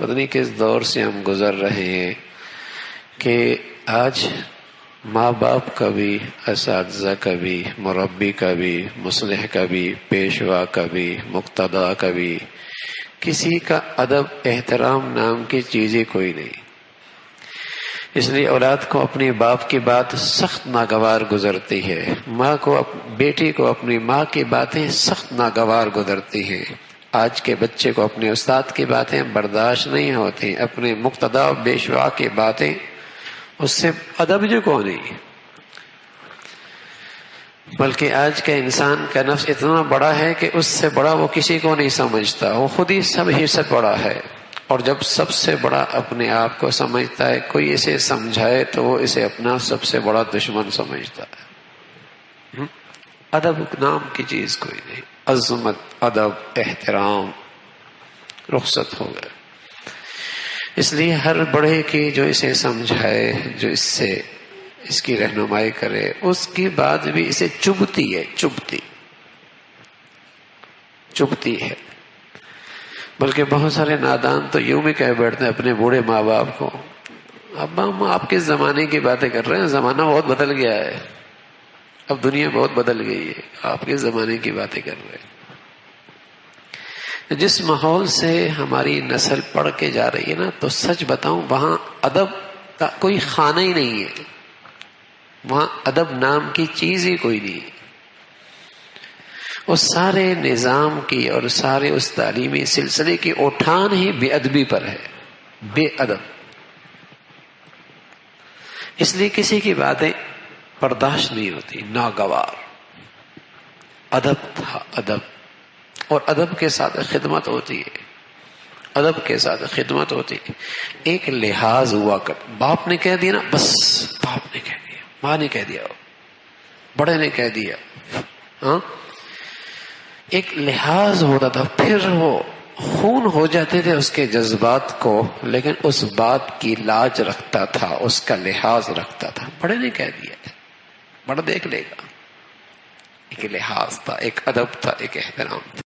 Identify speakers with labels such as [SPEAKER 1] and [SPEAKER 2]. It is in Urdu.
[SPEAKER 1] پتہ نہیں کس دور سے ہم گزر رہے ہیں کہ آج ماں باپ کا بھی، اساتذہ کا بھی، مربی کا بھی، مصلح کا بھی، پیشوا کا بھی، مقتدی کا بھی، کسی کا ادب احترام نام کی چیزیں کوئی نہیں۔ اس لیے اولاد کو اپنی باپ کی بات سخت ناگوار گزرتی ہے، ماں کو، بیٹی کو اپنی ماں کی باتیں سخت ناگوار گزرتی ہیں۔ آج کے بچے کو اپنے استاد کی باتیں برداشت نہیں ہوتی، اپنے مقتدی و پیشوا کی باتیں، اس سے ادب جو کو نہیں۔ بلکہ آج کا انسان کا نفس اتنا بڑا ہے کہ اس سے بڑا وہ کسی کو نہیں سمجھتا، وہ خود ہی سب ہی سے بڑا ہے، اور جب سب سے بڑا اپنے آپ کو سمجھتا ہے، کوئی اسے سمجھائے تو وہ اسے اپنا سب سے بڑا دشمن سمجھتا ہے۔ ادب نام کی چیز کوئی نہیں، عظمت، ادب، احترام رخصت ہو گئے۔ اس لیے ہر بڑے کی جو اسے سمجھائے، جو اس کی رہنمائی کرے، اس کی بات بھی اسے چبھتی ہے، چبھتی ہے۔ بلکہ بہت سارے نادان تو یوں بھی کہہ بیٹھتے ہیں اپنے بوڑھے ماں باپ کو، اب ہم آپ کے زمانے کی باتیں کر رہے ہیں، زمانہ بہت بدل گیا ہے، اب دنیا بہت بدل گئی ہے، آپ کے زمانے کی باتیں کر رہے ہیں۔ جس ماحول سے ہماری نسل پڑھ کے جا رہی ہے نا، تو سچ بتاؤں وہاں ادب کا کوئی خانہ ہی نہیں ہے، وہاں ادب نام کی چیز ہی کوئی نہیں ہے۔ اس سارے نظام کی اور سارے اس تعلیمی سلسلے کی اٹھان ہی بے ادبی پر ہے، بے ادب۔ اس لیے کسی کی باتیں برداشت نہیں ہوتی، ناگوار۔ ادب تھا، ادب، اور ادب کے ساتھ خدمت ہوتی ہے، ادب کے ساتھ خدمت ہوتی ہے۔ ایک لحاظ ہوا کر، باپ نے کہہ دیا نا، بس باپ نے کہہ دیا، ماں نے کہہ دیا، بڑے نے کہہ دیا، ہاں، ایک لحاظ ہوتا تھا، پھر وہ خون ہو جاتے تھے اس کے جذبات کو، لیکن اس بات کی لاج رکھتا تھا، اس کا لحاظ رکھتا تھا۔ بڑے نے کہہ دیا، بڑا دیکھ لے گا۔ ایک لحاظ تھا، ایک ادب تھا، ایک احترام تھا۔